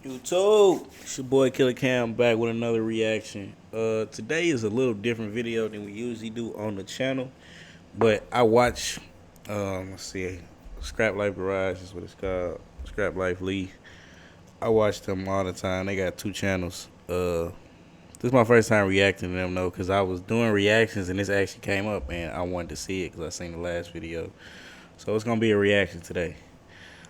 YouTube, it's your boy Killa Camm back with another reaction. Today is a little different video than we usually do on the channel, but I watch, let's see, Scrap Life Garage is what it's called, Scrap Life Lee. I watch them all the time. They got two channels. This is my first time reacting to them though, because I was doing reactions and this actually came up and I wanted to see it because I seen the last video. So it's gonna be a reaction today.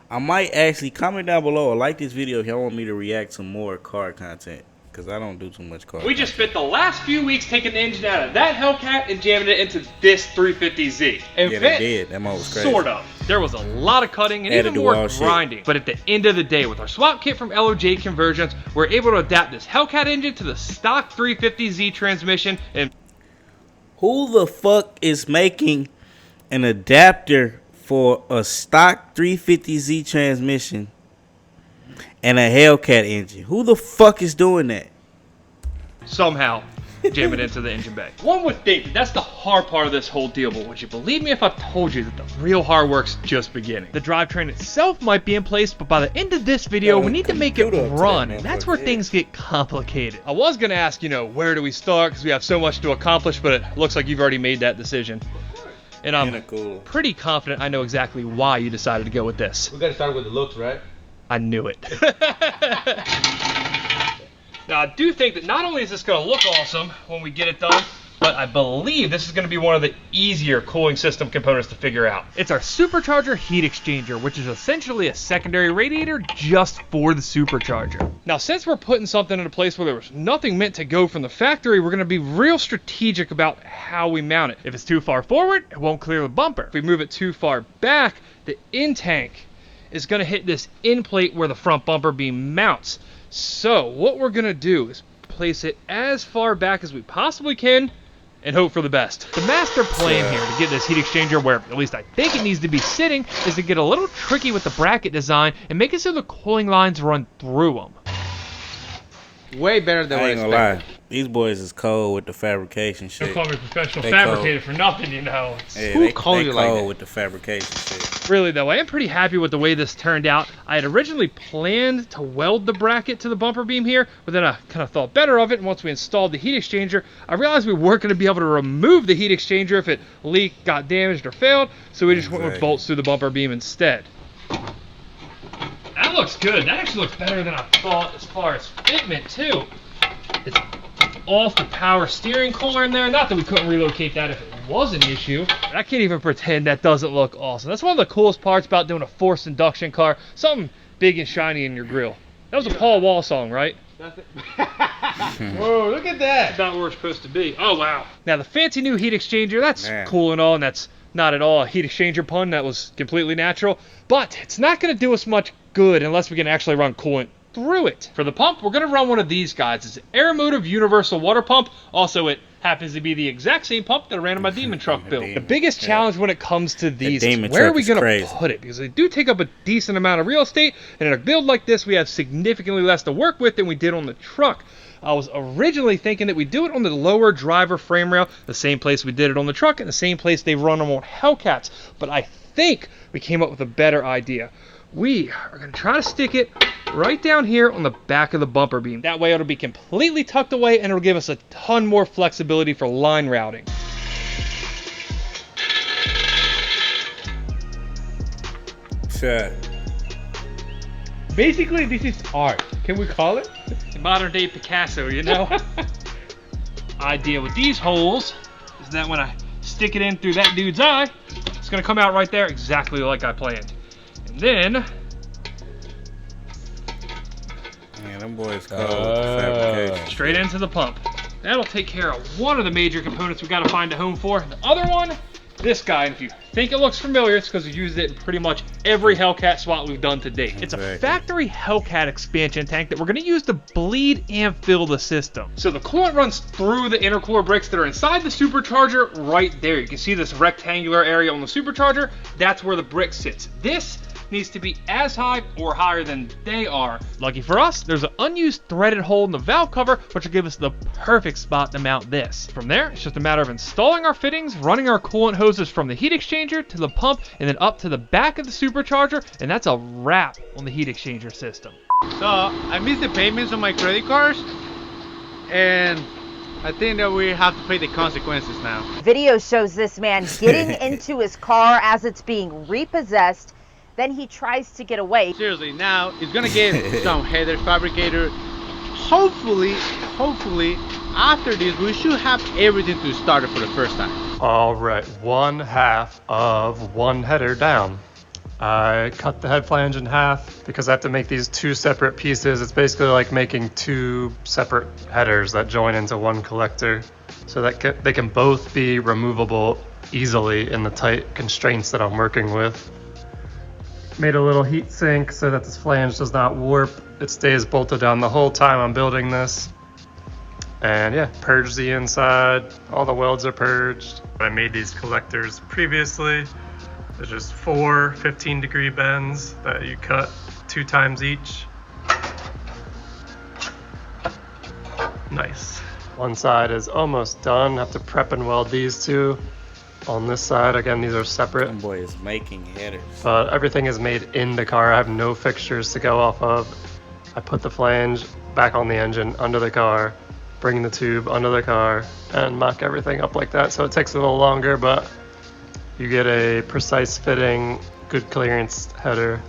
I might actually comment down below or like this video if y'all want me to react to more car content, because I don't do too much car content. Just spent the last few weeks taking the engine out of that Hellcat and jamming it into this 350Z. And yeah, they did. That was crazy. Sort of. There was a lot of cutting and even more grinding. But at the end of the day, with our swap kit from LOJ Conversions, we're able to adapt this Hellcat engine to the stock 350Z transmission. And who the fuck is making an adapter for a stock 350Z transmission and a Hellcat engine? Who the fuck is doing that? Somehow jam it into the engine bay. One would think that's the hard part of this whole deal, but would you believe me if I told you that the real hard work's just beginning? The drivetrain itself might be in place, but by the end of this video, we need to make it run, and that's where things get complicated. I was gonna ask, where do we start, because we have so much to accomplish, but it looks like you've already made that decision. And I'm pretty confident I know exactly why you decided to go with this. We gotta start with the looks, right? I knew it. Now, I do think that not only is this going to look awesome when we get it done, but I believe this is going to be one of the easier cooling system components to figure out. It's our supercharger heat exchanger, which is essentially a secondary radiator just for the supercharger. Now, since we're putting something in a place where there was nothing meant to go from the factory, we're going to be real strategic about how we mount it. If it's too far forward, it won't clear the bumper. If we move it too far back, the in tank is going to hit this end plate where the front bumper beam mounts. So what we're going to do is place it as far back as we possibly can and hope for the best. The master plan here to get this heat exchanger where at least I think it needs to be sitting is to get a little tricky with the bracket design and make it so the cooling lines run through them. Way better than what I ain't gonna lie. These boys is cold with the fabrication shit. Don't call me professional fabricator for nothing, Yeah, Who called you like that? with the fabrication shit. Really though, I am pretty happy with the way this turned out. I had originally planned to weld the bracket to the bumper beam here, but then I kind of thought better of it, and once we installed the heat exchanger, I realized we weren't going to be able to remove the heat exchanger if it leaked, got damaged, or failed, so we just went with bolts through the bumper beam instead. That looks good. That actually looks better than I thought as far as fitment too. It's off the power steering cooler in there. Not that we couldn't relocate that if it was an issue. I can't even pretend that doesn't look awesome. That's one of the coolest parts about doing a forced induction car. Something big and shiny in your grill. That was a Paul Wall song, right? Whoa, look at that. That's about where it's supposed to be. Oh, wow. Now, the fancy new heat exchanger, that's cool and all, and that's not at all a heat exchanger pun. That was completely natural. But it's not going to do us much good unless we can actually run coolant through it. For the pump, we're going to run one of these guys. It's an Aeromotive universal water pump. Also, it happens to be the exact same pump that I ran in my Demon truck build. The biggest challenge when it comes to these is where are we going to put it? Because they do take up a decent amount of real estate, and in a build like this, we have significantly less to work with than we did on the truck. I was originally thinking that we'd do it on the lower driver frame rail, the same place we did it on the truck, and the same place they run them on Hellcats. But I think we came up with a better idea. We are going to try to stick it right down here on the back of the bumper beam. That way it'll be completely tucked away and it'll give us a ton more flexibility for line routing. Sure. Basically, this is art. Can we call it? Modern day Picasso, Idea with these holes is that when I stick it in through that dude's eye, it's going to come out right there exactly like I planned. And then, man, them boys cold fabrication. Straight into the pump. That'll take care of one of the major components we got to find a home for. The other one, this guy, and if you think it looks familiar, it's because we've used it in pretty much every Hellcat swap we've done to date. It's a factory Hellcat expansion tank that we're going to use to bleed and fill the system. So the coolant runs through the intercooler bricks that are inside the supercharger right there. You can see this rectangular area on the supercharger. That's where the brick sits. This needs to be as high or higher than they are. Lucky for us, there's an unused threaded hole in the valve cover, which will give us the perfect spot to mount this. From there, it's just a matter of installing our fittings, running our coolant hoses from the heat exchanger to the pump, and then up to the back of the supercharger, and that's a wrap on the heat exchanger system. So I missed the payments on my credit cards, and I think that we have to pay the consequences now. Video shows this man getting into his car as it's being repossessed. Then he tries to get away. Seriously, now it's gonna get some header fabricator. Hopefully, after this, we should have everything to start it for the first time. All right, 1/2 of one header down. I cut the head flange in half because I have to make these two separate pieces. It's basically like making two separate headers that join into one collector so that they can both be removable easily in the tight constraints that I'm working with. Made a little heat sink so that this flange does not warp. It stays bolted down the whole time I'm building this. And yeah, purge the inside. All the welds are purged. I made these collectors previously. There's just 4 15-degree bends that you cut 2 times each. Nice. One side is almost done. Have to prep and weld these two. On this side, again, these are separate. That boy is making headers. But everything is made in the car. I have no fixtures to go off of. I put the flange back on the engine under the car, bring the tube under the car, and mock everything up like that. So it takes a little longer, but you get a precise fitting, good clearance header.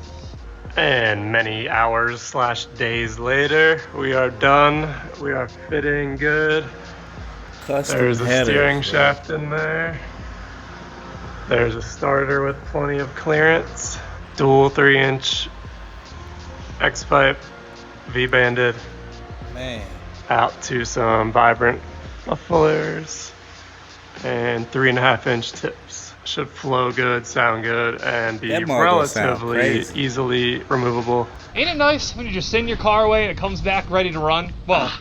And many hours / days later, we are done. We are fitting good. Custom There's a headers, steering bro. shaft in there. There's a starter with plenty of clearance. Dual 3-inch X-pipe, V-banded, Man. out to some vibrant mufflers, and 3.5-inch tips. Should flow good, sound good, and be That motherfucker sound relatively crazy. easily removable. Ain't it nice when you just send your car away and it comes back ready to run? Well,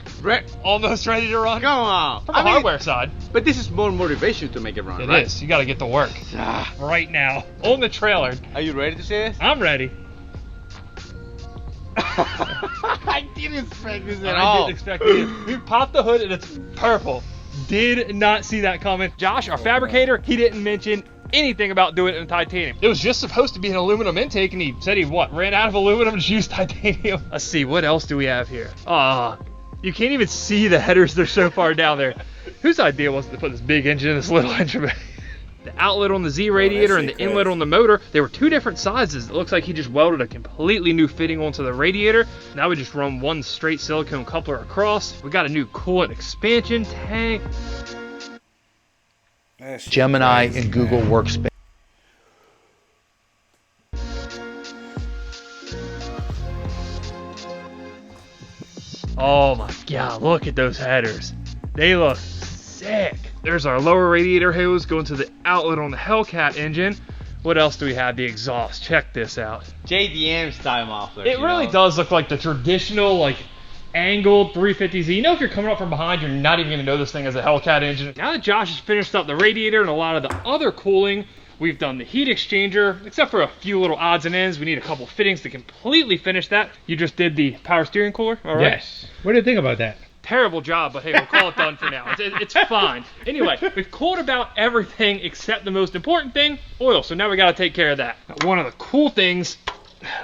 almost ready to run. Come on. From the hardware side, But this is more motivation to make it run, it right? is. You got to get to work right now on the trailer. Are you ready to see this? I'm ready. I didn't expect this at I all. didn't expect it. We popped the hood and it's purple. Did not see that coming. Josh, our fabricator, he didn't mention anything about doing it in titanium. It was just supposed to be an aluminum intake, and he said he ran out of aluminum and just used titanium. Let's see, what else do we have here? You can't even see the headers. They're so far down there. Whose idea was it to put this big engine in this little engine bay? The outlet on the Z radiator and the shit inlet crazy. on the motor, they were 2 different sizes. It looks like he just welded a completely new fitting onto the radiator. Now we just run one straight silicone coupler across. We got a new coolant expansion tank. That shit Gemini crazy, and Google man. Workspace. Oh my god, look at those headers. They look sick. There's our lower radiator hose going to the outlet on the Hellcat engine. What else do we have? The exhaust. Check this out. JDM style muffler. It really does look like the traditional, like, angled 350Z. You know, if you're coming up from behind, you're not even going to know this thing as a Hellcat engine. Now that Josh has finished up the radiator and a lot of the other cooling, we've done the heat exchanger, except for a few little odds and ends. We need a couple fittings to completely finish that. You just did the power steering cooler, all right? Yes. What do you think about that? Terrible job, but hey, we'll call it done for now. It's fine. Anyway, we've cooled about everything except the most important thing, oil. So now we got to take care of that. One of the cool things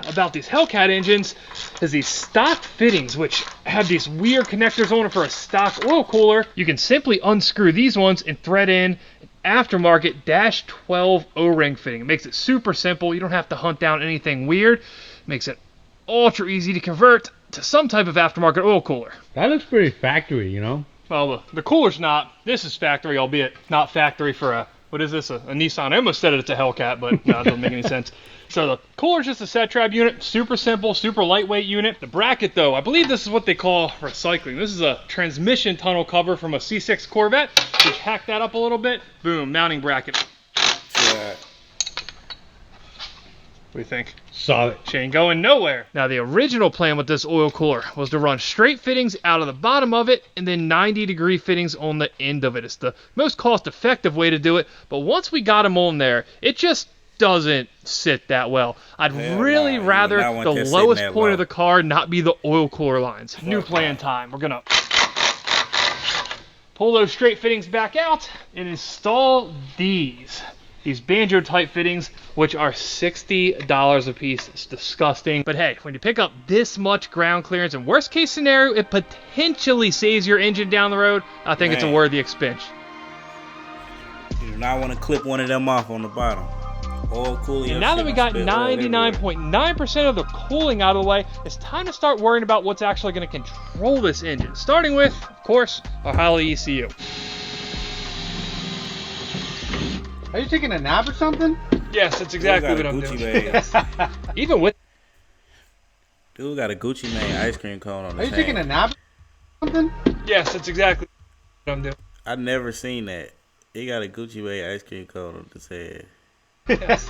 about these Hellcat engines is these stock fittings, which have these weird connectors on it for a stock oil cooler. You can simply unscrew these ones and thread in an aftermarket -12 O-ring fitting. It makes it super simple. You don't have to hunt down anything weird. It makes it ultra easy to convert to some type of aftermarket oil cooler. That looks pretty factory, you know? Well, the cooler's not. This is factory, albeit not factory for a, what is this, a Nissan? I almost said it's a Hellcat, but no, it doesn't make any sense. So the cooler's just a set trap unit, super simple, super lightweight unit. The bracket, though, I believe this is what they call recycling. This is a transmission tunnel cover from a C6 Corvette. Just hack that up a little bit. Boom, mounting bracket. Yeah. What do you think? Solid. She ain't going nowhere. Now, the original plan with this oil cooler was to run straight fittings out of the bottom of it and then 90-degree fittings on the end of it. It's the most cost-effective way to do it, but once we got them on there, it just doesn't sit that well. I'd Hell really nah, you would rather not want the that sitting lowest that point low. of the car not be the oil cooler lines. New plan time. We're going to pull those straight fittings back out and install these. these banjo type fittings, which are $60 a piece. It's disgusting. But hey, when you pick up this much ground clearance, and worst case scenario, it potentially saves your engine down the road, I think it's a worthy expense. You do not want to clip one of them off on the bottom. Oil cooling. And now that we got 99.9% of the cooling out of the way, it's time to start worrying about what's actually going to control this engine. Starting with, of course, our Holley ECU. Are you taking a nap or something? Yes, that's exactly what I'm doing. Even with... Dude got a Gucci Mane ice cream cone on his hand. Are you taking a nap or something? Yes, that's exactly what I'm doing. I never seen that. He got a Gucci Mane ice cream cone on his head. Yes.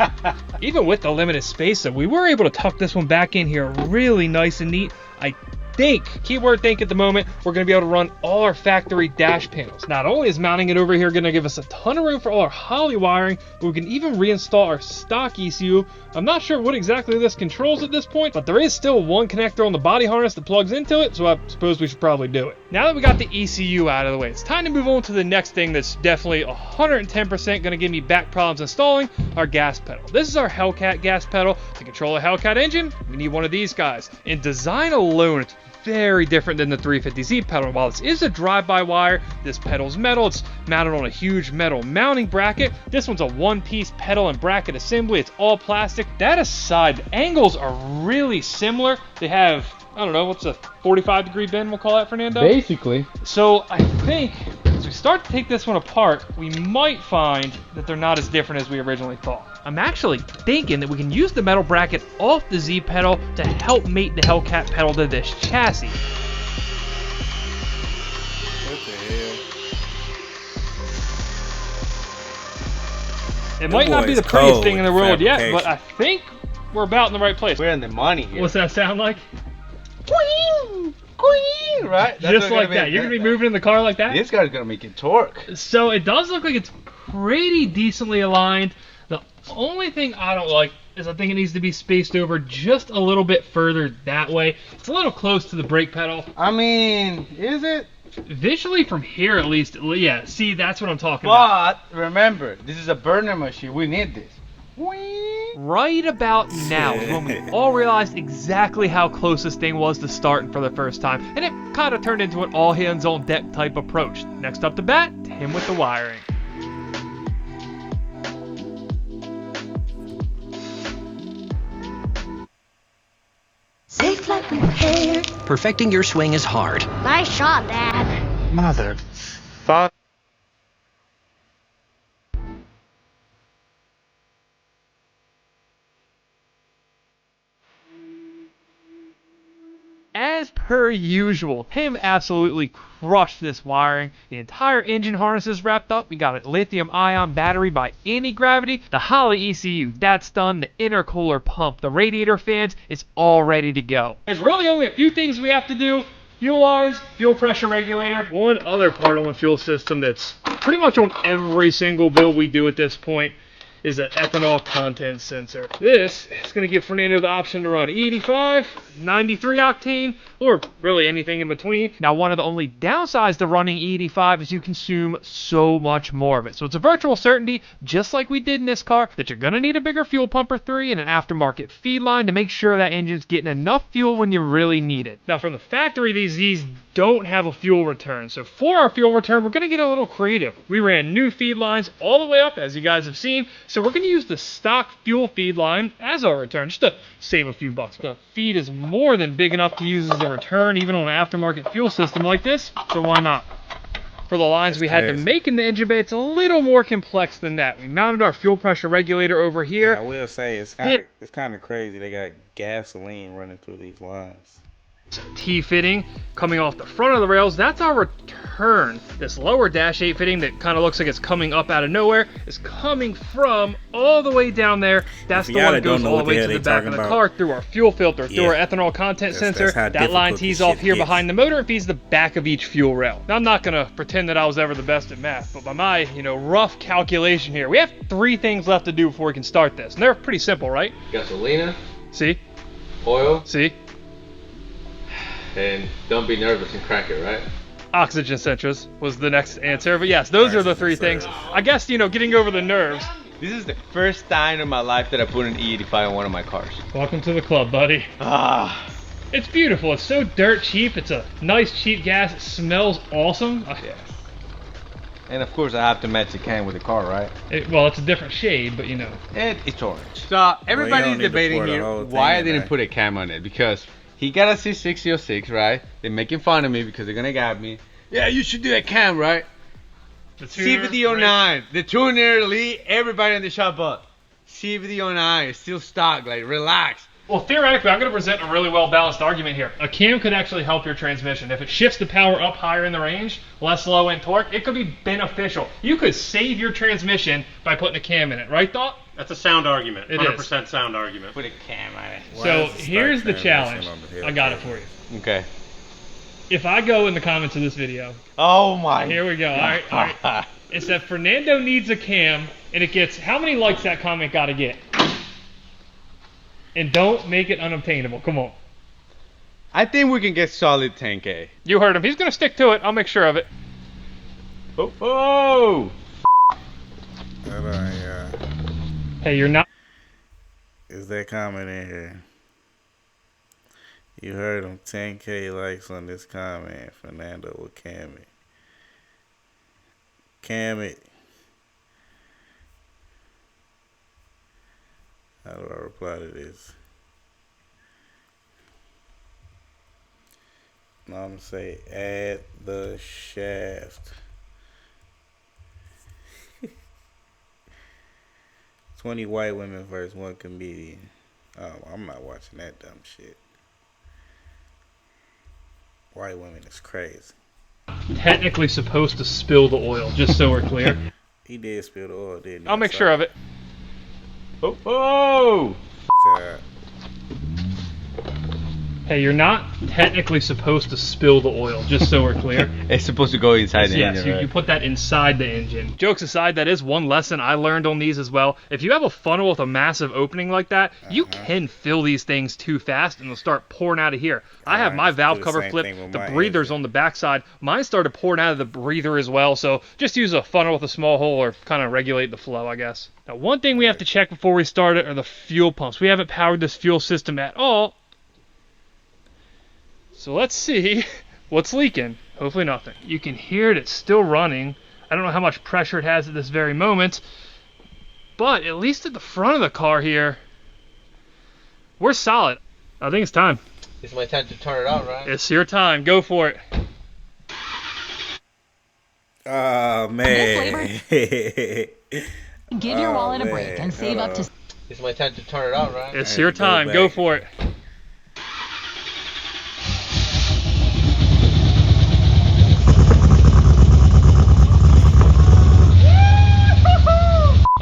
Even with the limited space, though, we were able to tuck this one back in here really nice and neat. I think, keyword think at the moment, we're going to be able to run all our factory dash panels. Not only is mounting it over here going to give us a ton of room for all our Holley wiring, but we can even reinstall our stock ECU. I'm not sure what exactly this controls at this point, but there is still one connector on the body harness that plugs into it, so I suppose we should probably do it. Now that we got the ECU out of the way, it's time to move on to the next thing that's definitely 110% going to give me back problems installing, our gas pedal. This is our Hellcat gas pedal. To control a Hellcat engine, we need one of these guys. In design alone, it's very different than the 350Z pedal. While this is a drive-by-wire, this pedal's metal. It's mounted on a huge metal mounting bracket. This one's a one-piece pedal and bracket assembly. It's all plastic. That aside, the angles are really similar. They have, I don't know, what's a 45-degree bend, we'll call that, Fernando? Basically. So I think as we start to take this one apart, we might find that they're not as different as we originally thought. I'm actually thinking that we can use the metal bracket off the Z pedal to help mate the Hellcat pedal to this chassis. What the hell? It might not be the prettiest thing in the world yet, but I think we're about in the right place. We're in the money here. What's that sound like? Queen, queen, right? That's Just like that. You're going to be moving in the car like that? This guy's going to make it torque. So it does look like it's pretty decently aligned. The only thing I don't like is I think it needs to be spaced over just a little bit further that way. It's a little close to the brake pedal. I mean, is it? Visually from here at least, yeah, see, that's what I'm talking about. But remember, this is a burner machine. We need this. Right about now is when we all realized exactly how close this thing was to starting for the first time, and it kind of turned into an all hands on deck type approach. Next up to bat, Tim with the wiring. Safe like repair. Perfecting your swing is hard. Nice shot, Dad. Mother fuck. As per usual, Tim absolutely crushed this wiring. The entire engine harness is wrapped up. We got a lithium-ion battery by anti-gravity. The Holley ECU, that's done. The intercooler pump, the radiator fans, it's all ready to go. There's really only a few things we have to do. Fuel lines, fuel pressure regulator. One other part on the fuel system that's pretty much on every single build we do at this point is an ethanol content sensor. This is going to give Fernando the option to run 85, 93 octane, or really anything in between. Now, one of the only downsides to running E85 is you consume so much more of it. So it's a virtual certainty, just like we did in this car, that you're going to need a bigger fuel pump or 3 and an aftermarket feed line to make sure that engine's getting enough fuel when you really need it. Now, from the factory, these Zs don't have a fuel return. So for our fuel return, we're going to get a little creative. We ran new feed lines all the way up, as you guys have seen. So we're going to use the stock fuel feed line as our return, just to save a few bucks. The feed is more than big enough to use as a return, even on an aftermarket fuel system like this, so why not? For the lines we had to make in the engine bay, it's a little more complex than that. We mounted our fuel pressure regulator over here. I will say, it's kind of crazy. They got gasoline running through these lines. T-fitting coming off the front of the rails, that's our return. This lower dash 8 fitting that kind of looks like it's coming up out of nowhere is coming from all the way down there. That's the one that goes all the way to the back of the car through our fuel filter, through our ethanol content sensor. That line tees off here behind the motor and feeds the back of each fuel rail. Now, I'm not going to pretend that I was ever the best at math, but by my, rough calculation here, we have 3 things left to do before we can start this. And they're pretty simple, right? Gasolina. See? Oil. See? And don't be nervous and crack it, right? Oxygen centers was the next answer. But yes, those are the 3 things. I guess, getting over the nerves. This is the first time in my life that I put an E85 on one of my cars. Welcome to the club, buddy. Ah. It's beautiful. It's so dirt cheap. It's a nice cheap gas. It smells awesome. Yes. And of course I have to match the can with the car, right? Well, it's a different shade, but you know. It's orange. So everybody's debating here why I didn't put a cam on it. Because he got a C6006, right? They're making fun of me because they're gonna get me. Yeah, you should do a cam, right? CVD09, the tuner, Lee, everybody in the shop bought. CVD09 is still stock, like relax. Well, theoretically, I'm going to present a really well-balanced argument here. A cam could actually help your transmission. If it shifts the power up higher in the range, less low-end torque, it could be beneficial. You could save your transmission by putting a cam in it, right, Thought? That's a sound argument. It 100% sound argument. Put a cam on it. So here's the challenge. I got it for you. Okay. If I go in the comments of this video, oh my! Here we go. All right. It said Fernando needs a cam, and it gets how many likes that comment got to get? And don't make it unobtainable. Come on. I think we can get solid 10K. You heard him. He's gonna stick to it. I'll make sure of it. Oh! Hold on, yeah. Hey, you're not. Is that comment in here? You heard him. 10K likes on this comment. Fernando will cam it. Cam it. How do I reply to this? No, I'm gonna say add the shaft. 20 white women versus 1 comedian. Oh, I'm not watching that dumb shit. White women is crazy. Technically supposed to spill the oil, just so we're clear. He did spill the oil, didn't he? I'll make sure of it. Oh! Hey, you're not technically supposed to spill the oil, just so we're clear. It's supposed to go inside the engine, Yes, right? you put that inside the engine. Jokes aside, that is one lesson I learned on these as well. If you have a funnel with a massive opening like that, you can fill these things too fast and they'll start pouring out of here. I have my valve cover flipped, the breather's on the backside. Mine started pouring out of the breather as well, so just use a funnel with a small hole or kind of regulate the flow, I guess. Now, one thing we have to check before we start it are the fuel pumps. We haven't powered this fuel system at all. So let's see what's leaking. Hopefully nothing. You can hear it, it's still running. I don't know how much pressure it has at this very moment, but at least at the front of the car here, we're solid. I think it's time. It's my time to turn it on, right? It's your time. Go for it. Oh, man. Give your wallet a break and save up to... It's my time to turn it on, right? It's your time. Go for it.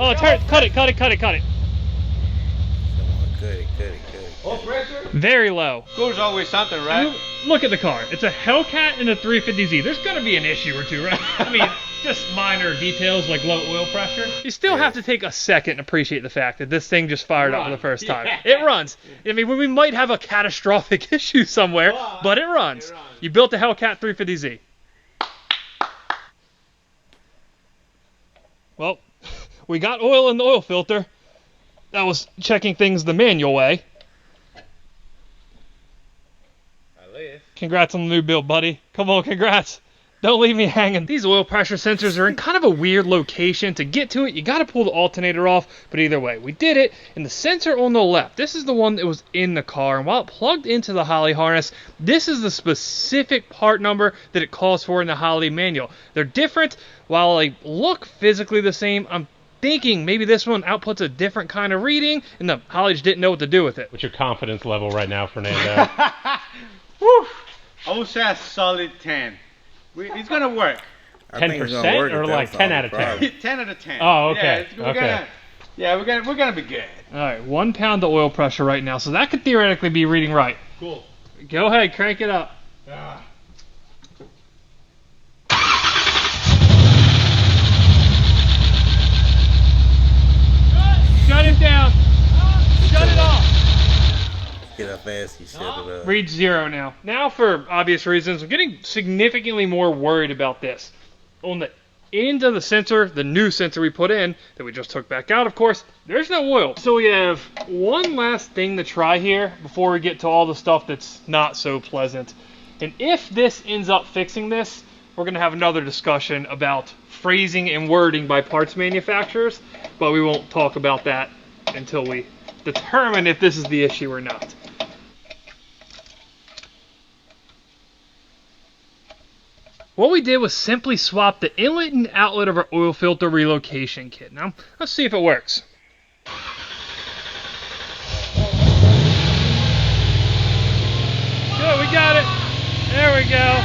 Oh, cut it. Come on, cut it. Oh, pressure? Very low. There's always something, right? Look at the car. It's a Hellcat and a 350Z. There's going to be an issue or two, right? I mean, just minor details like low oil pressure. You still have to take a second and appreciate the fact that this thing just fired up for the first time. It runs. I mean, we might have a catastrophic issue somewhere, but it runs. You built a Hellcat 350Z. Well, we got oil in the oil filter. That was checking things the manual way. Congrats on the new build, buddy. Come on, congrats. Don't leave me hanging. These oil pressure sensors are in kind of a weird location. To get to it, you got to pull the alternator off. But either way, we did it. And the sensor on the left, this is the one that was in the car. And while it plugged into the Holley harness, this is the specific part number that it calls for in the Holley manual. They're different. While they look physically the same, I'm thinking maybe this one outputs a different kind of reading, and the Holley just didn't know what to do with it. What's your confidence level right now, Fernando? Woo! I would say a solid 10. It's gonna work. 10% or like 10 out of 10? 10 out of 10. Oh, okay. We're gonna be good. All right, 1 pound of oil pressure right now, so that could theoretically be reading right. Cool. Go ahead, crank it up. Shut it down. Shut it off. Get how fast he shut it up. Read 0 now. Now, for obvious reasons, I'm getting significantly more worried about this. On the into the sensor, the new sensor we put in, that we just took back out, of course, there's no oil. So we have one last thing to try here before we get to all the stuff that's not so pleasant. And if this ends up fixing this, we're going to have another discussion about phrasing and wording by parts manufacturers, but we won't talk about that until we determine if this is the issue or not. What we did was simply swap the inlet and outlet of our oil filter relocation kit. Now, let's see if it works. Good, we got it. There we go.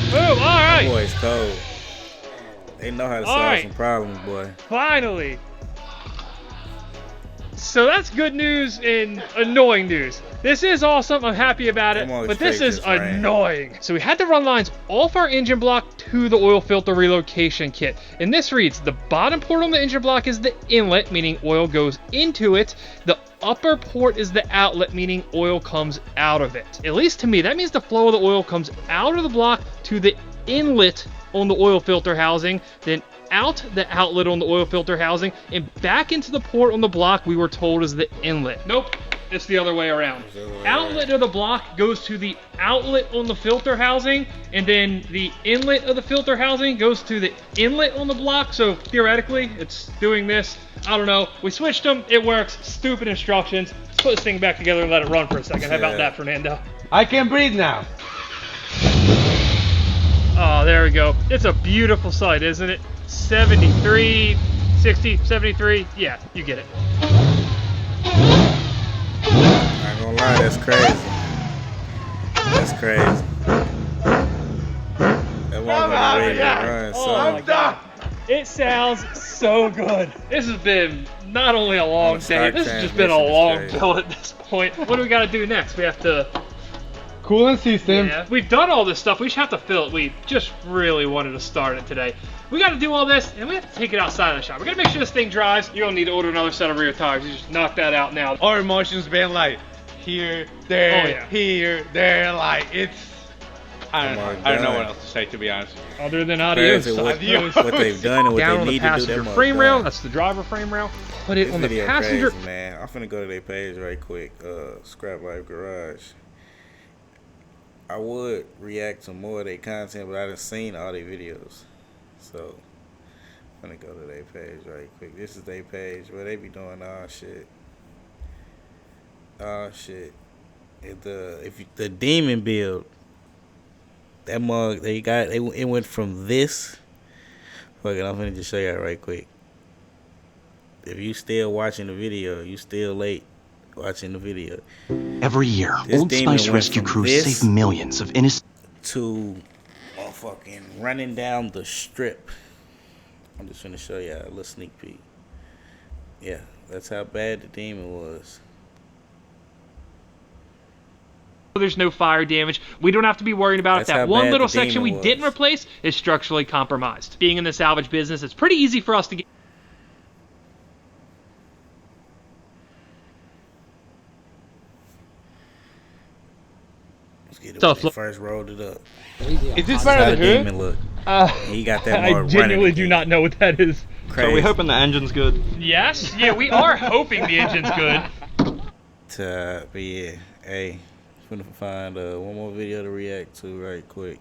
Boom, all right. Boy's cold. They know how to solve some problems, boy. Finally. So that's good news and annoying news. This is awesome, I'm happy about it, but this is annoying. So we had to run lines off our engine block to the oil filter relocation kit. And this reads, the bottom port on the engine block is the inlet, meaning oil goes into it. The upper port is the outlet, meaning oil comes out of it. At least to me, that means the flow of the oil comes out of the block to the inlet on the oil filter housing, then out the outlet on the oil filter housing, and back into the port on the block we were told is the inlet. Nope, it's the other way around. Outlet of the block goes to the outlet on the filter housing, and then the inlet of the filter housing goes to the inlet on the block, so theoretically it's doing this. I don't know. We switched them, it works. Stupid instructions. Let's put this thing back together and let it run for a second. How about that, Fernando? I can breathe now. Oh, there we go. It's a beautiful sight, isn't it? 73, 60, 73. Yeah, you get it. I'm not gonna lie, that's crazy. That's crazy. That wasn't ready to run, so I'm done. It sounds so good. This has been not only a long day, this has just been a long build at this point. What do we got to do next? We have to... Coolant system. Yeah, we've done all this stuff. We just have to fill it. We just really wanted to start it today. We got to do all this, and we have to take it outside of the shop. We're going to make sure this thing dries. You're going to need to order another set of rear tires. You just knock that out now. Our emotions being like, here, there, here, there, like, it's... I don't know what else to say, to be honest. Other than adios. What they've done and what Down they need on the to do. passenger frame rail. That's the driver frame rail. Put it on the passenger. Crazy, man. I'm finna go to their page right quick. Scrap Life Garage. I would react to more of their content, but I done seen all their videos. So I'm gonna go to their page right quick. This is their page where they be doing all shit. All shit. If the demon build, that mug they got, it went from this. Fuck it, I'm finna just show y'all right quick. If you still watching the video, you still late watching the video. Every year, Old Spice rescue crews save millions of innocent... To motherfucking running down the strip. I'm just gonna show y'all a little sneak peek. Yeah, that's how bad the demon was. There's no fire damage. We don't have to be worried about it. That one little section we didn't replace is structurally compromised. Being in the salvage business, it's pretty easy for us to get... Let's get it first rolled it up. Is this better than the demon look? He got that more I genuinely do not know what that is. Crazy. So are we hoping the engine's good? Yes. Yeah, we are hoping the engine's good. But yeah, hey, I'm gonna find one more video to react to right quick.